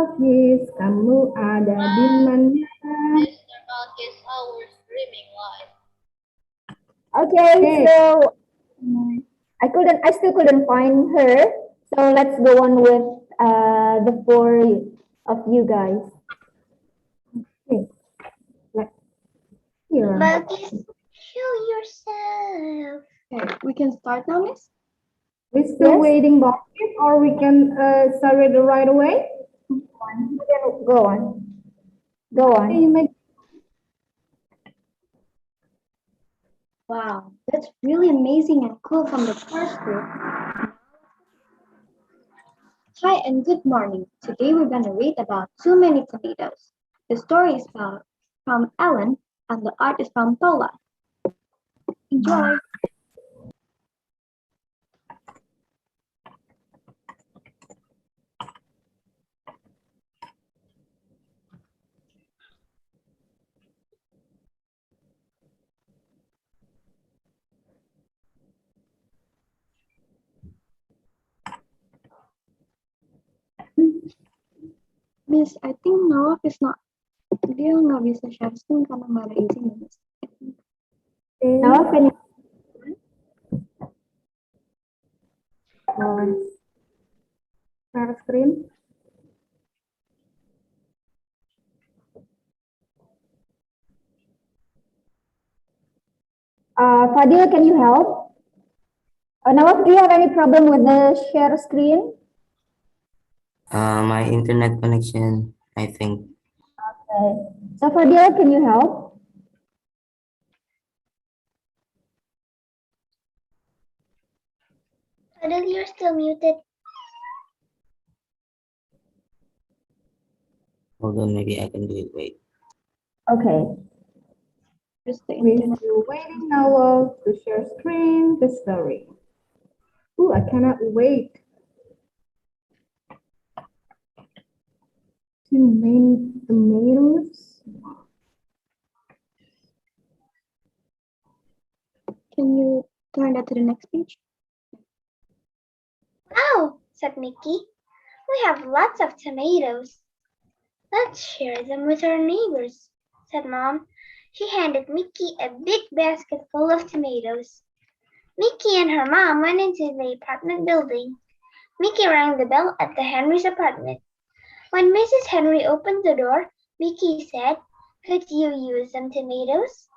Balkis, kamu ada di mana? Mr. Balkis, our streaming live. Okay, so I still couldn't find her. So let's go on with the four of you guys. Okay. Here. Balkis, show yourself. Okay, we can start now, Miss? We're still Yes. waiting, Balkis, or we can start it right away? Go on. Go on. Okay, you make Wow, that's really amazing and cool from the first group. Hi and good morning. Today we're going to read about Too Many Tomatoes. The story is from Ellen and the art is from Tola. Enjoy! Miss, I think Nawaf is not, dia nggak bisa share screen karena nggak ada izin, Miss. Now, can you share screen. Fadil, can you help? Nawaf, do you have any problem with the share screen? My internet connection, I think. Okay. So Fadil, can you help? Adel, you're still muted. Hold on, maybe I can do it. Wait. Okay. Just the We're internet. still waiting now to share screen the story. Ooh, I cannot wait. Too many tomatoes. Can you turn that to the next page? Wow, said Mickey. We have lots of tomatoes. Let's share them with our neighbors, said Mom. She handed Mickey a big basket full of tomatoes. Mickey and her mom went into the apartment building. Mickey rang the bell at the Henrys' apartment. When Mrs. Henry opened the door, Mickey said, "Could you use some tomatoes?"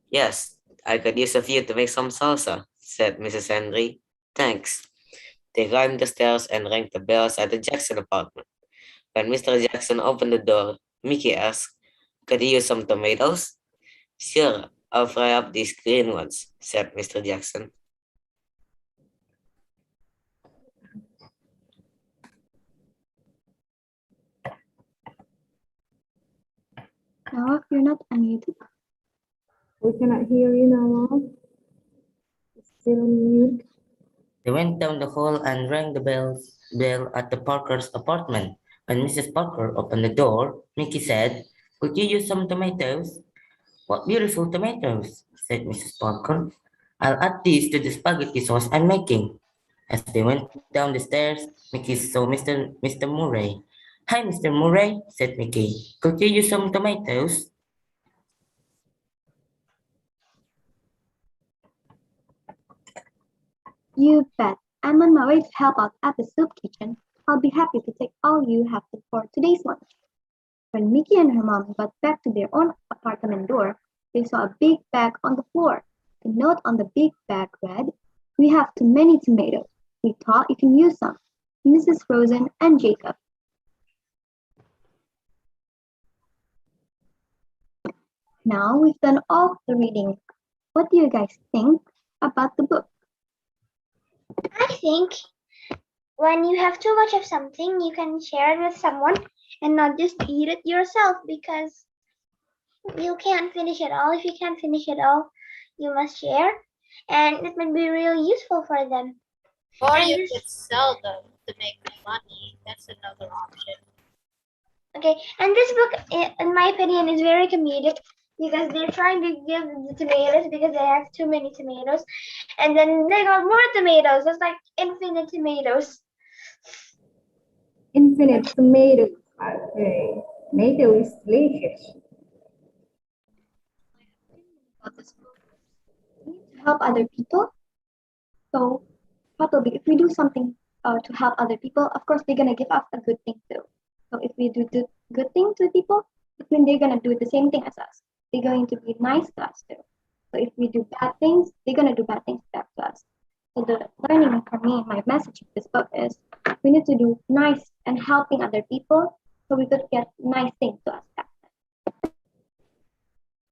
Yes, I could use a few to make some salsa, said Mrs. Henry. Thanks. They climbed the stairs and rang the bells at the Jackson apartment. When Mr. Jackson opened the door, Mickey asked, "Could you use some tomatoes?" "Sure, I'll fry up these green ones," said Mr. Jackson. Nawaf, you're not unmuted. We cannot hear you now. Still mute. They went down the hall and rang the bell at the Parker's apartment. When Mrs. Parker opened the door, Mickey said, "Could you use some tomatoes?" "What beautiful tomatoes," said Mrs. Parker. "I'll add these to the spaghetti sauce I'm making." As they went down the stairs, Mickey saw Mr. Murray. "Hi, Mr. Murray," said Mickey. "Could you use some tomatoes?" You bet. I'm on my way to help out at the soup kitchen. I'll be happy to take all you have for today's lunch. When Mickey and her mom got back to their own apartment door, they saw a big bag on the floor. The note on the big bag read, "We have too many tomatoes. We thought you can use some. Mrs. Rosen and Jacob." Now we've done all the reading. What do you guys think about the book? I think when you have too much of something, you can share it with someone and not just eat it yourself, because you can't finish it all. If you can't finish it all, you must share, and it might be really useful for them. Or you could sell them to make money. That's another option. Okay, and this book, in my opinion, is very comedic because they're trying to give the tomatoes because they have too many tomatoes, and then they got more tomatoes. It's like infinite tomatoes. Infinite tomatoes. Okay. Tomato is delicious. About this book. We need to help other people. So probably if we do something to help other people, of course they're gonna give us a good thing too. So if we do good thing to people, it means they're gonna do the same thing as us. They're going to be nice to us too. So if we do bad things, they're gonna do bad things back to us. So the learning for me, my message of this book is we need to do nice and helping other people so we could get nice things to us back.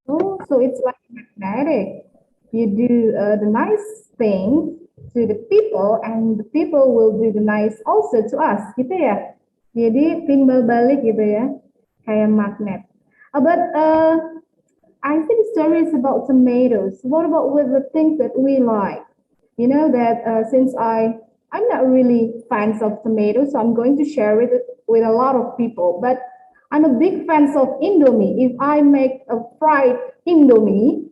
Oh, so it's like magnetic. You do the nice thing to the people, and the people will do the nice also to us, gitu ya. Jadi timbal balik gitu ya, kayak magnet. But I think the story is about tomatoes. What about with the things that we like? You know that since I'm not really fans of tomatoes, so I'm going to share it with a lot of people. But I'm a big fan of Indomie. If I make a fried Indomie,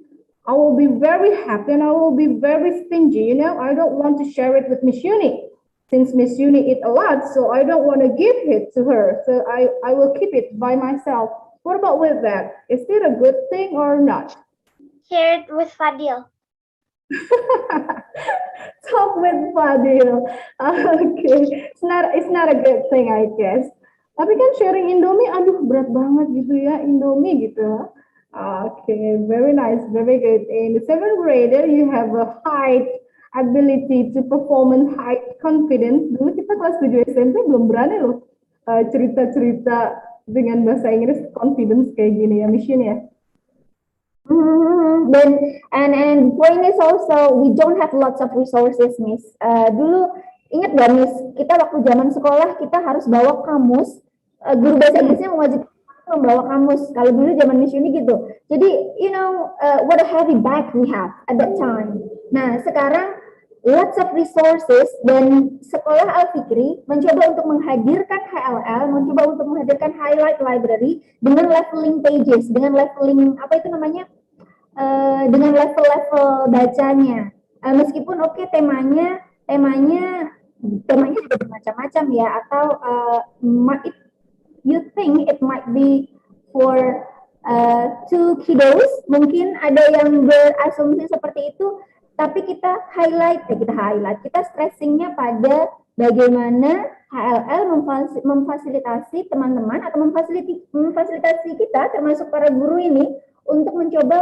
I will be very happy and I will be very stingy. You know, I don't want to share it with Miss Uni since Miss Uni eat a lot, so I don't want to give it to her. So I will keep it by myself. What about with that? Is it a good thing or not? Share it with Fadil. Talk with Fadil. Okay, it's not a good thing, I guess. Tapi kan sharing Indomie, aduh berat banget gitu ya Indomie gitu. Okay, very nice, very good. In the seventh grader, you have a high ability to performance, high confidence. Dulu kita kelas 7 SMP belum berani loh cerita-cerita dengan bahasa Inggris confidence kayak gini ya, Mission ya. Then and point is also we don't have lots of resources, Miss. Dulu ingat gak, Miss? Kita waktu zaman sekolah kita harus bawa kamus. Guru bahasa Inggrisnya mewajibkan membawa kamus. Kalau dulu zaman Miss Uni gitu. Jadi you know what a heavy bag we have at that time. Nah sekarang lots of resources dan sekolah Al-Fikri mencoba untuk menghadirkan HLL, mencoba untuk menghadirkan highlight library dengan leveling pages, dengan leveling apa itu namanya? Dengan level-level bacanya. Meskipun oke temanya juga bermacam-macam ya, atau you think it might be for two kiddos, mungkin ada yang berasumsi seperti itu, tapi kita kita stressingnya pada bagaimana HLL memfasilitasi teman-teman atau memfasilitasi kita termasuk para guru ini untuk mencoba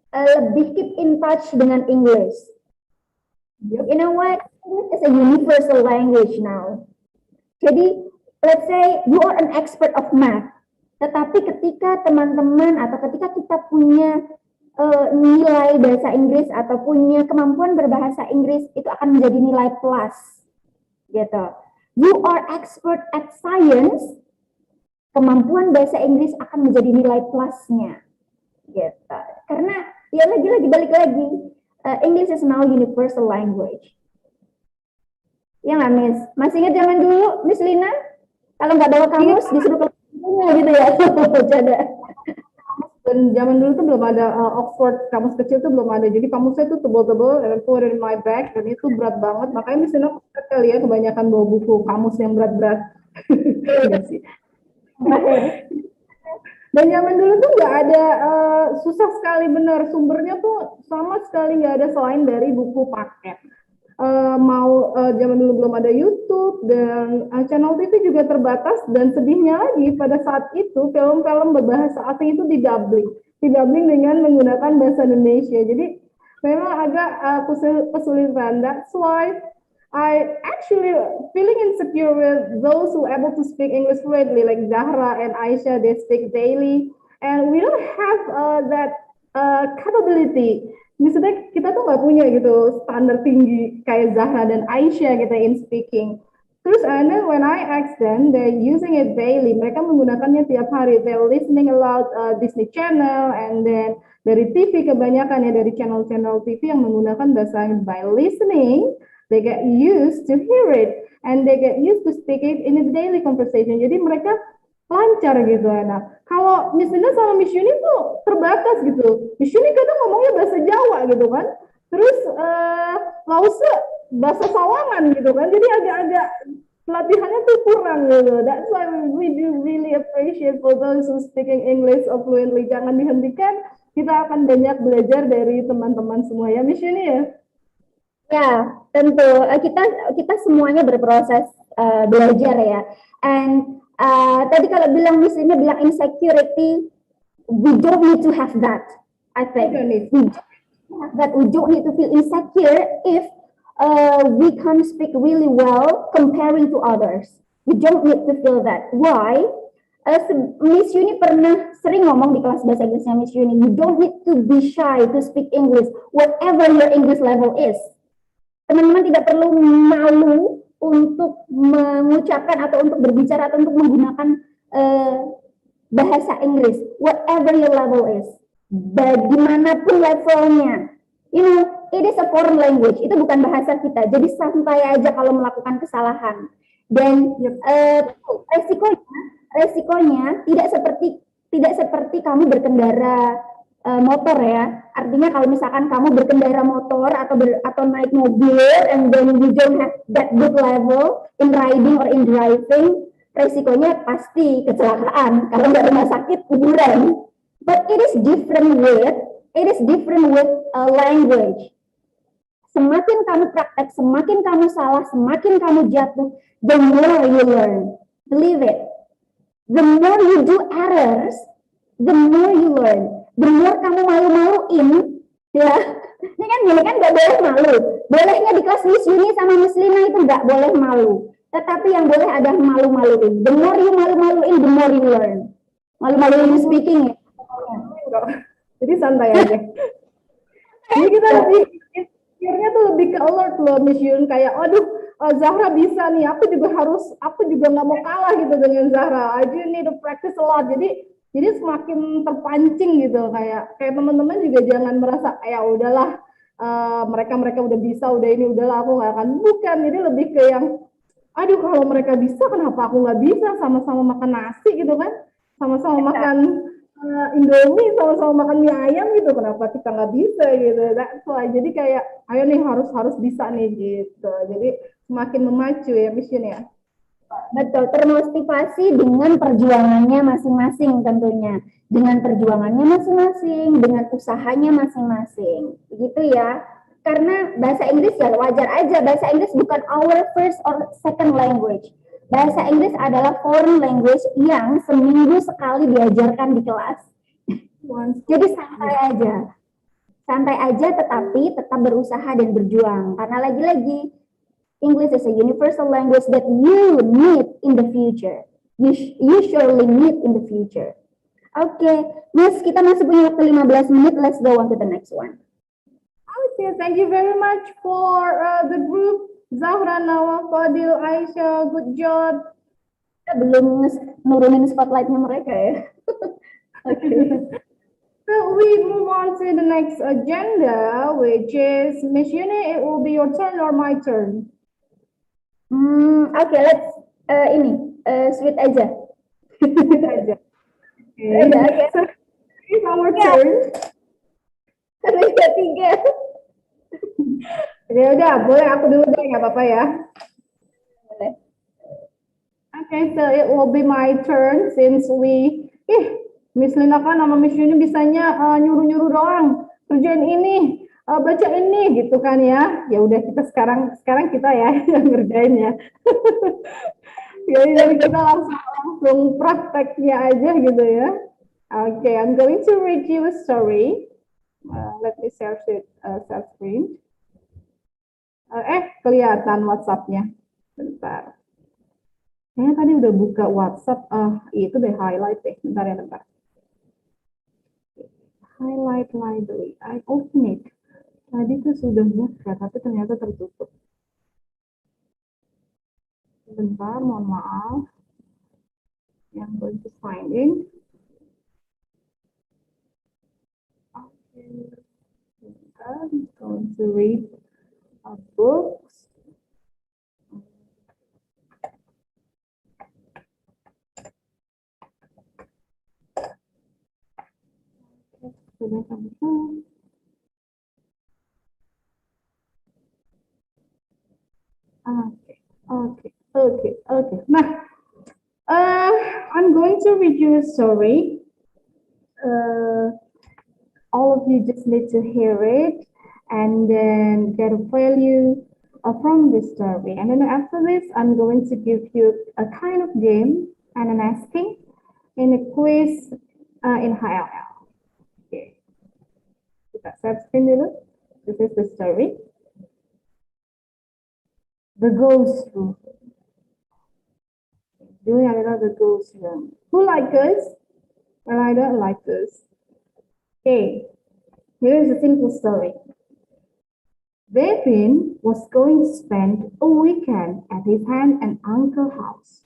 lebih keep in touch dengan English. You know what? English is a universal language now. Jadi, let's say you are an expert of math, tetapi ketika teman-teman atau ketika kita punya nilai bahasa Inggris atau punya kemampuan berbahasa Inggris, itu akan menjadi nilai plus. Gitu. You are expert at science, kemampuan bahasa Inggris akan menjadi nilai plusnya. Gitu. Karena ya lagi balik lagi, English is now universal language. Ya nggak, Miss? Masih ingat zaman dulu, Miss Lina? Kalau nggak bawa kamus, disuruh ke gitu ya. Bercanda. Dan zaman dulu tuh belum ada Oxford, kamus kecil tuh belum ada. Jadi kamusnya tuh tebal-tebal, and I put it in my bag, dan itu berat banget. Makanya Miss Lina kali ya, kebanyakan bawa buku kamus yang berat-berat. Iya sih. Dan zaman dulu tuh nggak ada, susah sekali bener, sumbernya tuh sama sekali nggak ada selain dari buku paket. Zaman dulu belum ada YouTube dan channel TV juga terbatas, dan sedihnya lagi pada saat itu film-film berbahasa asing itu didubbing dengan menggunakan bahasa Indonesia. Jadi memang agak kesulitan. That's why I actually feeling insecure with those who are able to speak English fluently, like Zahra and Aisha. They speak daily, and we don't have that capability. Misalnya kita tuh nggak punya gitu standar tinggi kayak Zahra dan Aisyah kita in speaking. Terus and then when I ask them, they're using it daily. Mereka menggunakannya tiap hari. They're listening a lot Disney Channel, and then dari TV kebanyakan ya, dari channel-channel TV yang menggunakan bahasa by listening. They get used to hear it, and they get used to speak it in a daily conversation. Jadi mereka lancar gitu. Nah, kalau Miss Lina sama Miss Yuni tuh terbatas gitu. Miss Yuni kadang ngomongnya bahasa Jawa gitu kan. Terus Lause bahasa Sawangan gitu kan. Jadi agak-agak pelatihannya tuh kurang gitu. That's why we do really appreciate for those who speaking English fluently. Jangan dihentikan. Kita akan banyak belajar dari teman-teman semua ya, Miss Yuni ya. Ya, tentu kita semuanya berproses belajar ya. And tadi kalau misalnya bilang insecurity, we don't need to have that. I think we don't need to feel insecure if we can speak really well comparing to others. We don't need to feel that. Why? Miss Yuni pernah sering ngomong di kelas bahasa Inggrisnya Miss Yuni, you don't need to be shy to speak English, whatever your English level is. Teman-teman tidak perlu malu untuk mengucapkan atau untuk berbicara atau untuk menggunakan bahasa Inggris, whatever your level is, bagaimanapun levelnya. You know, it is a foreign language, itu bukan bahasa kita, jadi santai aja kalau melakukan kesalahan. Dan resikonya tidak seperti kamu berkendara motor ya. Artinya kalau misalkan kamu berkendara motor atau naik mobil and then you don't have that good level in riding or in driving, resikonya pasti kecelakaan. Kalau nggak rumah sakit, kuburan. But it is different with language. Semakin kamu praktek, semakin kamu salah, semakin kamu jatuh, the more you learn. Believe it. The more you do errors, the more you learn. The more kamu malu-maluin, ya. Ini kan nggak boleh malu. Bolehnya di kelas Miss Yuni sama Miss Lina itu nggak boleh malu. Tetapi yang boleh ada malu-maluin. The more you malu-maluin, the more you learn. Malu-maluin speaking ya. Jadi santai aja. Jadi kita lebih akhirnya tuh lebih ke alert loh Miss Yun, kayak aduh Zahra bisa nih, aku juga nggak mau kalah gitu dengan Zahra. I do need to practice a lot. Jadi semakin terpancing gitu, kayak teman-teman juga jangan merasa ya udahlah mereka udah bisa, udah ini udahlah aku nggak akan, bukan. Jadi lebih ke yang aduh kalau mereka bisa kenapa aku nggak bisa, sama-sama makan nasi gitu kan, sama-sama makan Indomie, sama-sama makan mie ayam gitu, kenapa kita nggak bisa gitu. That's why. Jadi kayak ayo nih harus bisa nih gitu. Jadi semakin memacu ya Miss Yun ya. Betul, termotivasi dengan perjuangannya masing-masing tentunya. Dengan perjuangannya masing-masing, dengan usahanya masing-masing. Begitu ya. Karena bahasa Inggris ya wajar aja, bahasa Inggris bukan our first or second language. Bahasa Inggris adalah foreign language yang seminggu sekali diajarkan di kelas. Jadi santai aja. Santai aja tetapi tetap berusaha dan berjuang. Karena lagi-lagi English is a universal language that you need in the future. You surely need in the future. Okay, Miss, kita masih punya waktu 15 menit. Let's go on to the next one. Okay, thank you very much for the group. Zahra, Nawa, Fadil, Aisyah, good job. Kita belum nurunin spotlightnya mereka ya. Okay. So we move on to the next agenda, which is Miss Yuni, it will be your turn or my turn? Okay, let's sweet aja. Sweet aja. Okay. So it's our turn. Tiga. Ya udah, boleh aku dulu deh, nggak apa-apa ya. Boleh. Okay, so it will be my turn since Miss Lina kan sama Miss Yuni bisanya nyuruh-nyuruh doang, kerjain ini, baca ini gitu kan ya. Ya udah kita sekarang kita ya yang ngerjain ya. Jadi kita langsung prakteknya aja gitu ya. Okay, I'm going to read you a story. Let me share screen. Kelihatan WhatsApp-nya. Bentar. Kayaknya tadi udah buka WhatsApp. Itu deh highlight deh. Bentar ya, bentar. Highlight library. I open it. Tadi tuh sudah buka, tapi ternyata tertutup. Bentar, mohon maaf. Yang going to find in. Okay. Bentar, I'm going to read a book. Okay. Nah, I'm going to read you a story. All of you just need to hear it and then get a value from the story. And then after this, I'm going to give you a kind of game and an asking in a quiz in HLL. Okay. Kita share screen dulu. This is the story. The ghost room. Doing a little the ghost room. Who like us? Well, I don't like this. Okay, here is a simple story. Devin was going to spend a weekend at his aunt and uncle's house.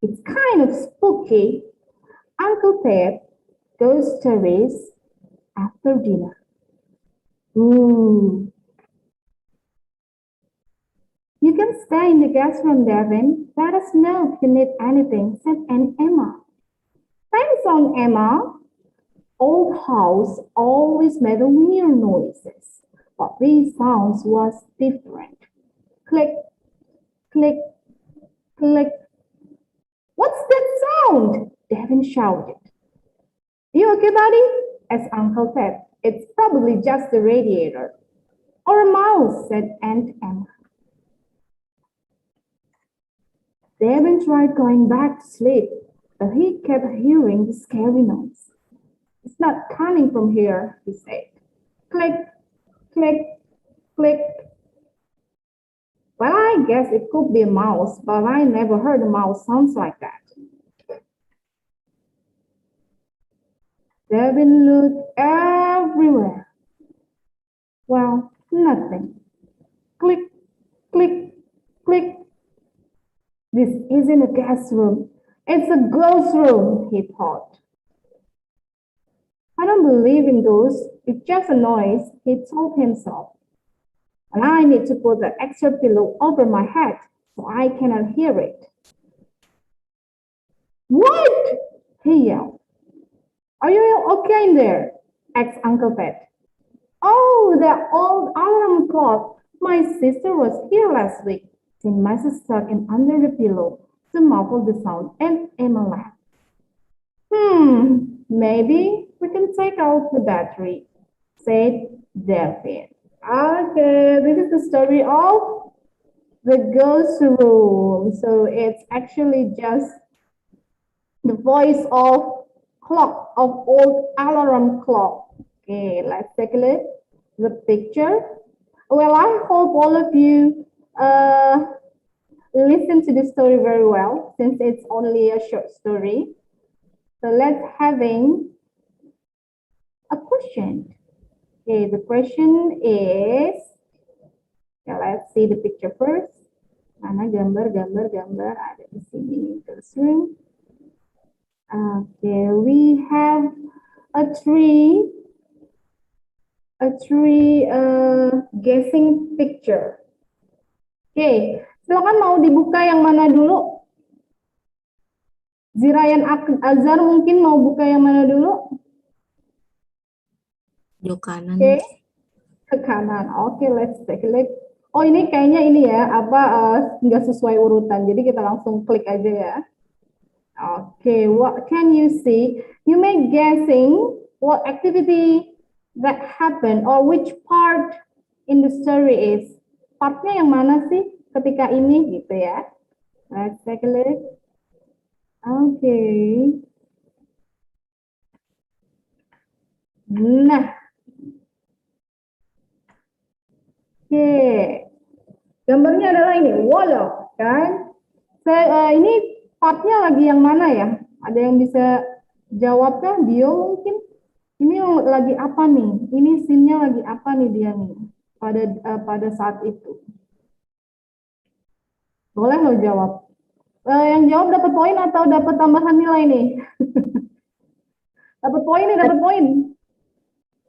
It's kind of spooky. Uncle Ted goes stories after dinner. Ooh. You can stay in the guest room, Devin. Let us know if you need anything, said Aunt Emma. Thanks, Aunt Emma. Old house always made weird noises, but this sound was different. Click, click, click. What's that sound? Devin shouted. You okay, buddy? Asked Uncle Ted. It's probably just the radiator. Or a mouse, said Aunt Emma. Devin tried going back to sleep, but he kept hearing the scary noise. It's not coming from here, he said. Click, click, click. Well, I guess it could be a mouse, but I never heard a mouse sounds like that. Devin looked everywhere. Well, nothing. Click, click, click. This isn't a guest room. It's a ghost room, he thought. I don't believe in ghosts. It's just a noise, he told himself. And I need to put the extra pillow over my head so I cannot hear it. What? He yelled. Are you okay in there? Asked Uncle Ted. Oh, the old alarm clock. My sister was here last week. She must have stuck in under the pillow to muffle the sound, and Emma laughed. Maybe we can take out the battery, said Devin. Okay, this is the story of the ghost room. So it's actually just the voice of clock, of old alarm clock. Okay, let's take a look at the picture. Well, I hope all of you listen to the story very well, since it's only a short story. So let's having a question. Okay, the question is, let's see the picture first. Mana gambar ada di sini terus. Okay, we have a tree guessing picture. Okay, silakan mau dibuka yang mana dulu? Zirayan Azhar mungkin mau buka yang mana dulu? Di kanan. Okay, ke kanan. Okay, let's take a look. Oh, ini kayaknya ini ya, nggak sesuai urutan. Jadi kita langsung klik aja ya. Okay, what can you see? You may guessing what activity that happened or which part in the story is. Partnya yang mana sih ketika ini gitu ya. Let's take a look. Okay. Nah. Oke. Gambarnya adalah ini, walau kan. Ini partnya lagi yang mana ya? Ada yang bisa jawab kah? Dio mungkin? Ini lagi apa nih? Ini scene-nya lagi apa nih dia nih? Pada saat itu. Boleh lo jawab. Yang jawab dapat poin atau dapat tambahan nilai nih? Dapat poin nih, dapat poin.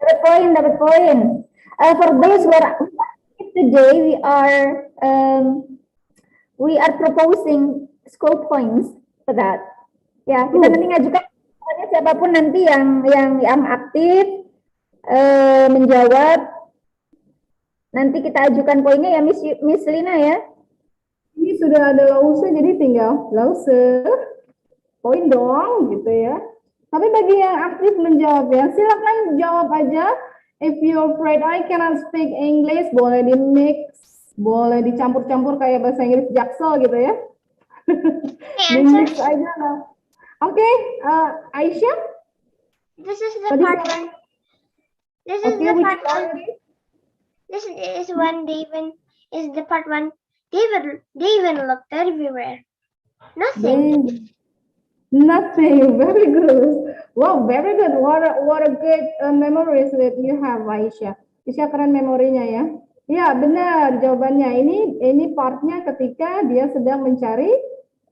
Dapat poin. For those who are today, we are proposing school points for that. Ya, kita nanti ngajukan siapapun nanti yang aktif menjawab. Nanti kita ajukan poinnya ya Miss Lina ya. Ini sudah ada lause, jadi tinggal lause, poin dong gitu ya. Tapi bagi yang aktif menjawab ya, silakan jawab aja. If you're afraid I cannot speak English, boleh di mix, boleh dicampur-campur kayak bahasa Inggris Jaksel gitu ya. Di mix aja lah. Oke, Aisyah. This is the Tadi part siapa? one. This is Oke, the which part one? one. This is when David is the part one. David looked everywhere. Nothing. Nothing. Very good. Wow, very good. What a good memories that you have, Aisyah. Aisyah keren memorinya ya. Ya, benar jawabannya. Ini partnya ketika dia sedang mencari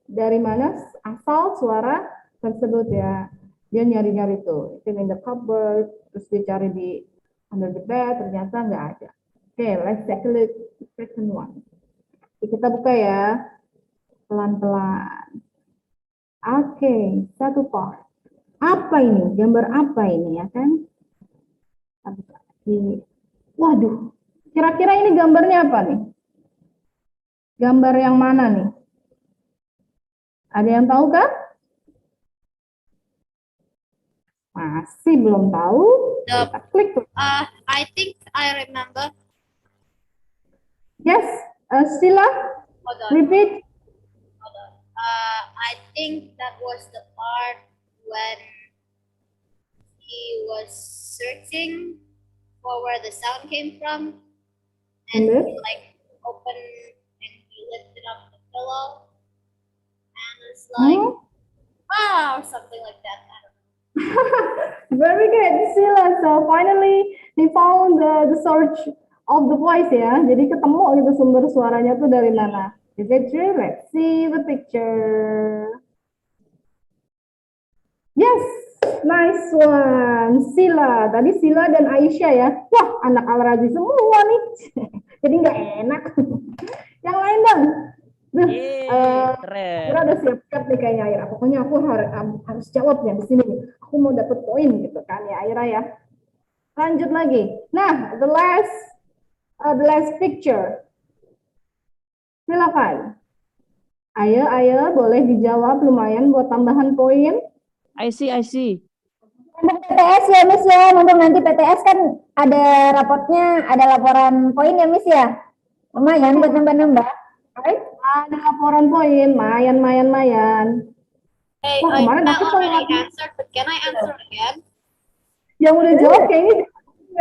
dari mana asal suara tersebut ya. Dia nyari-nyari tuh. It's in the cupboard, terus dia cari di under the bed, ternyata nggak ada. Oke, let's take a look at the second one. Kita buka ya. Pelan-pelan. Oke, satu part. Apa ini? Gambar apa ini ya kan? Waduh, kira-kira ini gambarnya apa nih? Gambar yang mana nih? Ada yang tahu kah? Masih belum tahu? Kita klik. I think I remember. Yes, Sila, Hold on. repeat. Hold on. I think that was the part when he was searching for where the sound came from, and Yes. he like opened and he lifted up the pillow, and it's like or something like that. I don't know. Very good, Sila. So finally, he found the source of the voice ya. Jadi ketemu gitu sumber suaranya tuh dari mana. Is it true? Let's see the picture. Yes, nice one. Sila. Tadi Sila dan Aisyah ya. Wah, anak Al-Razi semua nih. Jadi nggak enak. Yang lain dong. Keren. Kira udah siap-siap nih kayaknya Aira. Pokoknya aku harus jawabnya di sini nih. Aku mau dapet poin gitu kan ya Aira ya. Lanjut lagi. Nah, the last picture. Silakan. Ayo, boleh dijawab lumayan buat tambahan poin. I see. Untuk PTS ya Miss ya, untuk nanti PTS kan ada rapotnya, ada laporan poin ya Miss ya. Lumayan buat nambah-nambah. Right? Ada laporan poin, mayan. Hey, Wah, I kemarin aku already tuh answered, but can I answer again? yang udah jawab kayaknya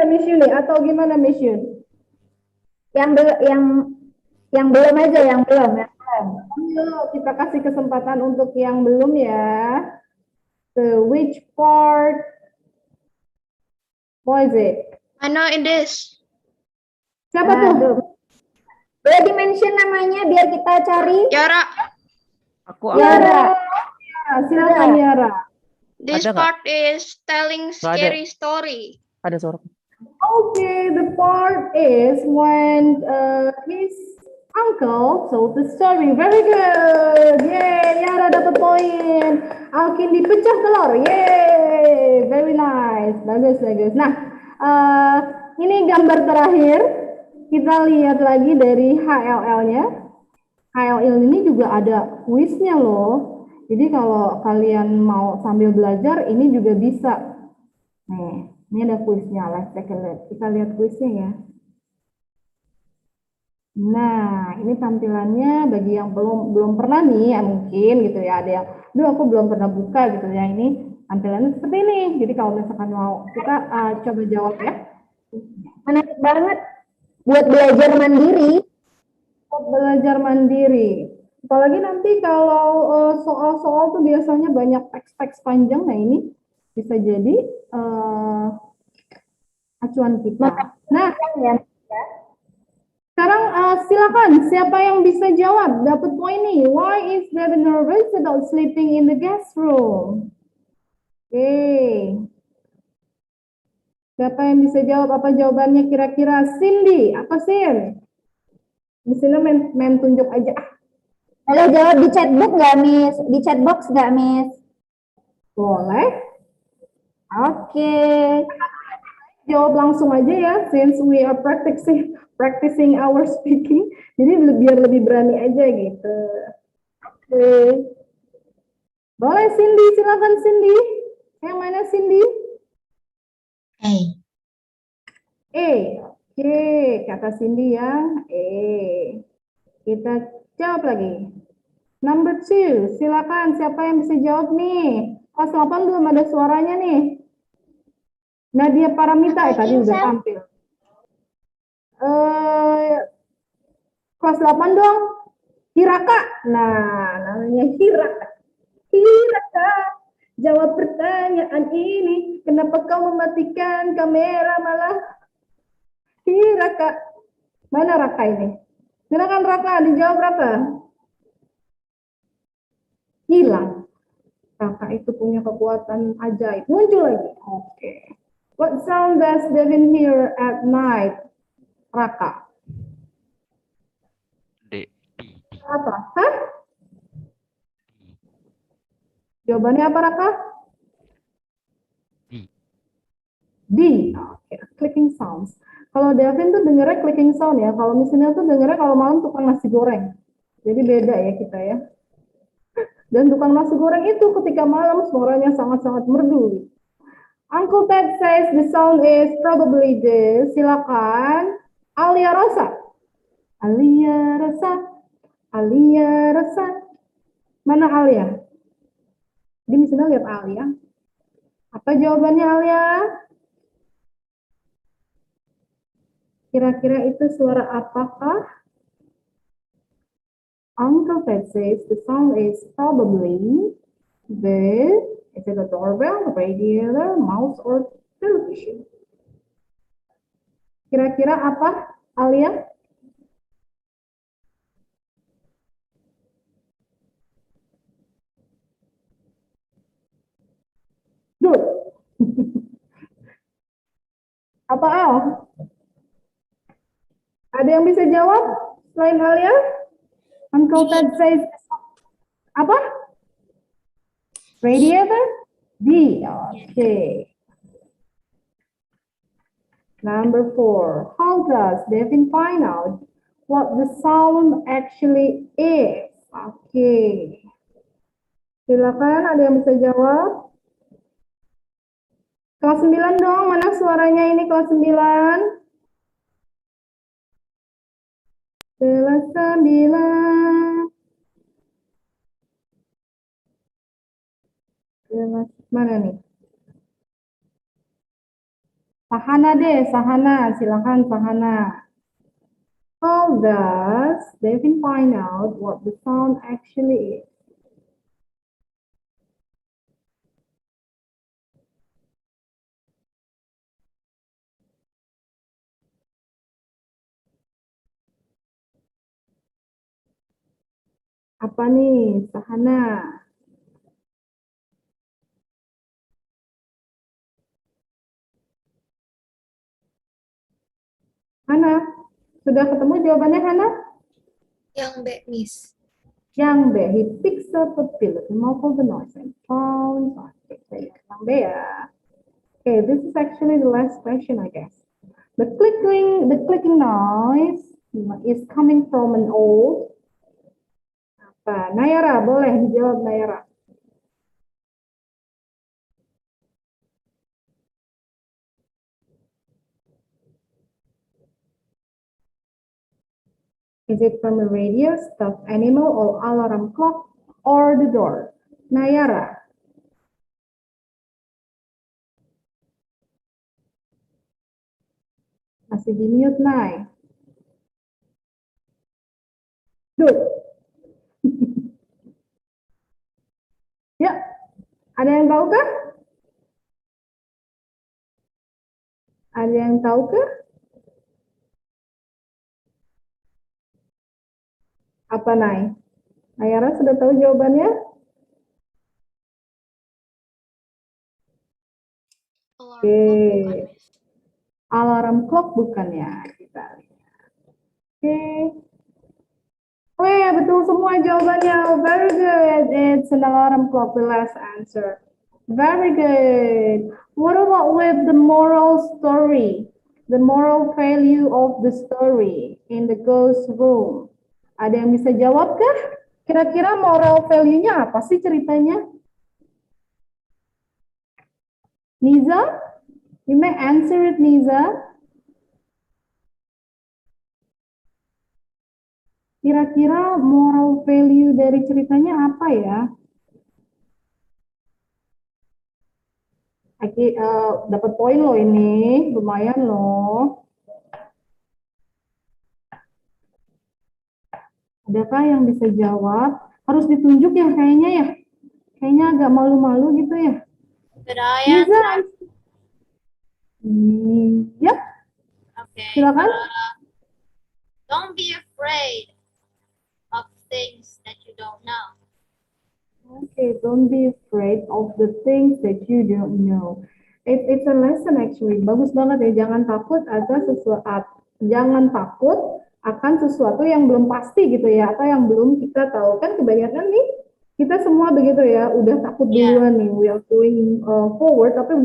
Miss Yun nih, atau gimana Miss Yun? Yang belum aja, yang belum. Ayo kita kasih kesempatan untuk yang belum ya. The which part was it? I know it is. Siapa tuh? Boleh di-mention namanya biar kita cari. Yara. Aku. Yara. Silakan Yara. This Ada nggak? part is telling Nggak ada. scary story. Ada suara. Okay, the part is when his uncle told the story. Very good. Yay, Yara dapat poin. Alkin dipecah telur. Yay, very nice. Bagus. Nah, ini gambar terakhir. Kita lihat lagi dari HLL-nya. HLL ini juga ada kuisnya loh. Jadi kalau kalian mau sambil belajar, ini juga bisa. Nih, ini ada kuisnya. Let's take a look. Kita lihat kuisnya ya. Nah, ini tampilannya bagi yang belum pernah nih, ya mungkin gitu ya. Ada yang, aku belum pernah buka gitu ya. Ini tampilannya seperti ini. Jadi kalau misalkan mau, kita coba jawab ya. Menarik banget buat belajar mandiri. Apalagi nanti kalau soal-soal tuh biasanya banyak teks-teks panjang. Nah ini bisa jadi acuan kita. Nah, sekarang silakan siapa yang bisa jawab dapat poin nih. Why is David nervous about sleeping in the guest room? Oke. Siapa yang bisa jawab apa jawabannya kira-kira? Cindy, apa Sin? Di sini main tunjuk aja. Boleh jawab di chatbox nggak Miss? Di chatbox nggak Miss? Boleh. Oke. Jawab langsung aja ya, since we are practicing our speaking. Jadi biar lebih berani aja gitu. Oke. Boleh Cindy, silakan Cindy. Yang mana Cindy? Hey, Oke, kata Cindy ya. Kita jawab lagi. Number 2, silakan siapa yang bisa jawab nih? Kelas 8 belum ada suaranya nih. Nadia Paramita tadi udah tampil. Kelas 8 dong. Hiraka. Nah, namanya Hiraka. Hiraka. Jawab pertanyaan ini. Kenapa kau mematikan kamera malah? Hiraka. Mana Raka ini? Silakan Raka, dijawab Raka. Hilang. Raka itu punya kekuatan ajaib. Muncul lagi. Oke. What sound does Devin hear at night? Raka. D. Apa? Hah? Jawabannya apa Raka? D. Oke, clicking sounds. Kalau Devin tuh dengernya clicking sound ya. Kalau misalnya tuh dengernya kalau malam tukang nasi goreng. Jadi beda ya kita ya. Dan tukang nasi goreng itu ketika malam suaranya sangat-sangat merdu. Uncle Ted says the sound is probably this. Silakan. Alia Rosa. Alia Rosa. Alia Rosa. Mana Alia? Dia misalnya lihat Alia. Apa jawabannya Alia? Kira-kira itu suara apakah? Uncle Ted says the sound is probably the, is it a doorbell, radiator, mouse, or television? Kira-kira apa, Alia? Good. Apa Al? Ada yang bisa jawab selain Alia? Uncle Ted says apa? Radiator? D. Okay. Number 4. How does Devin find out what the sound actually is? Okay. Silakan, ada yang bisa jawab? Kelas 9 dong, mana suaranya ini kelas 9? Kelas 9. Kelas mana nih? Sahana deh, Sahana. Silakan Sahana. How does Devin find out what the sound actually is? Apa nih, Sahana? Hana, sudah ketemu jawabannya Hana? yang B, Miss. Yang B, he picks up a pillow to muffle the noise and found. Oke, yang B ya. Okay, this is actually the last question, I guess. The clicking noise is coming from an old. Apa? Nayara, boleh dijawab Nayara. Is it from a radio, stuffed animal, or alarm clock, or the door? Nayara. Masih di mute, Nay. Good. Ya, ada yang tahu kah? Ada yang tahu kah? Apa, Nay? Nayara sudah tahu jawabannya? Oke. Alarm clock bukan ya? Kita lihat. Oke. Oh ya, betul semua jawabannya. Very good. It's an alarm clock, the last answer. Very good. What about with the moral story? The moral value of the story in the ghost room. Ada yang bisa jawab kah? Kira-kira moral value-nya apa sih ceritanya? Niza? You may answer it, Niza. Kira-kira moral value dari ceritanya apa ya? Dapat poin loh ini, lumayan loh. Adakah yang bisa jawab? Harus ditunjuk ya kayaknya ya. Kayaknya agak malu-malu gitu ya. Could I Niza? answer? Iya, Okay. silakan. Don't be afraid of things that you don't know. Okay, don't be afraid of the things that you don't know. It's a lesson actually. Bagus banget ya. Jangan takut akan sesuatu yang belum pasti gitu ya, atau yang belum kita tahu. Kan kebanyakan nih kita semua begitu ya. Udah takut duluan nih. We are going forward, tapi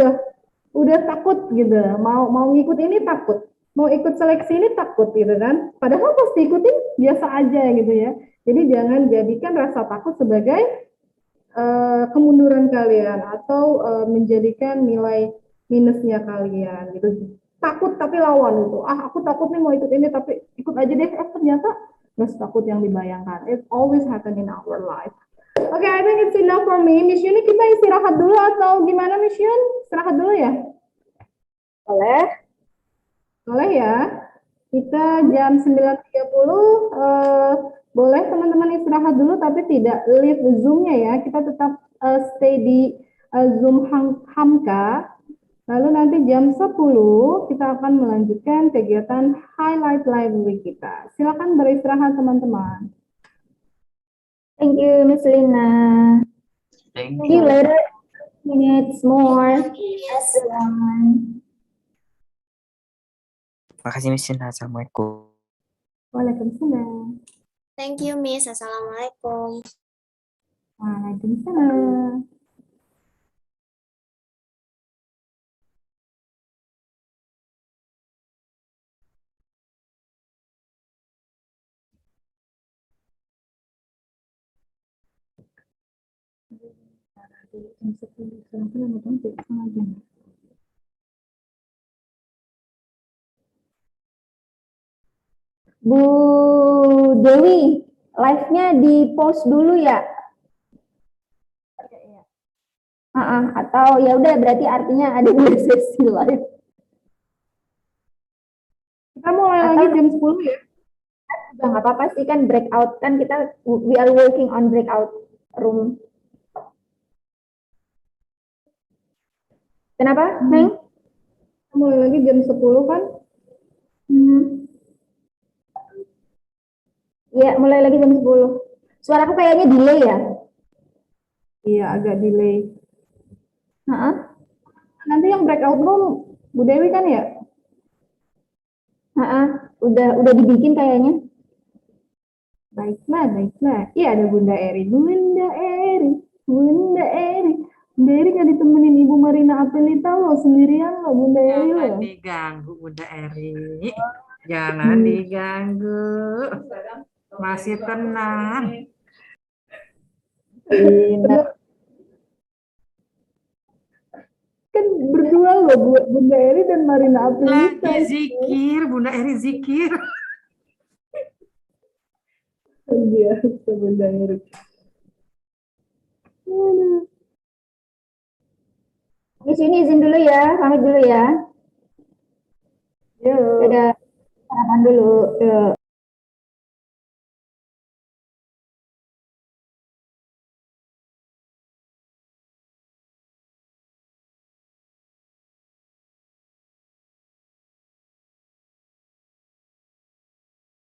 udah takut gitu. Mau ngikut ini takut. Mau ikut seleksi ini takut gitu kan. Padahal pas diikutin biasa aja gitu ya. Jadi jangan jadikan rasa takut sebagai kemunduran kalian atau menjadikan nilai minusnya kalian gitu. Takut tapi lawan itu. Aku takut nih mau ikut ini tapi ikut aja deh. Ternyata nggak takut yang dibayangkan. It always happen in our life. Oke, I think it's enough for me. Miss Yuni, kita istirahat dulu atau gimana, Miss Yun? Istirahat dulu ya? Boleh? Boleh ya? Kita jam 9.30 boleh teman-teman istirahat dulu tapi tidak leave Zoom-nya ya. Kita tetap stay di Zoom Hamka. Lalu nanti jam 10 kita akan melanjutkan kegiatan highlight library kita. Silakan beristirahat teman-teman. Thank you, Miss Lina. Thank See you you. later. Minutes more. Everyone. Makasih Miss Lina. Assalamualaikum. Waalaikumsalam. Thank you, Miss. Assalamualaikum. Waalaikumsalam. Bu Dewi, live-nya di post dulu ya? Atau ya udah berarti artinya ada 2 sesi live. Kita mulai Atau lagi jam 10 ya. udah nggak apa-apa sih, kan breakout, kan kita we are working on breakout room. Kenapa, Neng? Kita mulai lagi jam 10 kan? Iya, mulai lagi jam 10. Suaraku kayaknya delay ya? Iya, agak delay. Heeh. Nanti yang breakout room Bu Dewi kan ya? Udah dibikin kayaknya. Baiklah, baiklah. Iya, ada Bunda Eri. Bunda Eri. Bunda Eri nggak ditemenin Ibu Marina Apelita loh, sendirian loh Bunda Eri loh. Jangan diganggu Bunda Eri. Jangan diganggu. Masih tenang. Kan berdua loh Bunda Eri dan Marina Apelita. Lagi zikir, Bunda Eri zikir. Biasa Bunda Eri. Di sini izin dulu ya, pamit dulu ya. Yuk. Dadah, sarapan dulu. Yuk.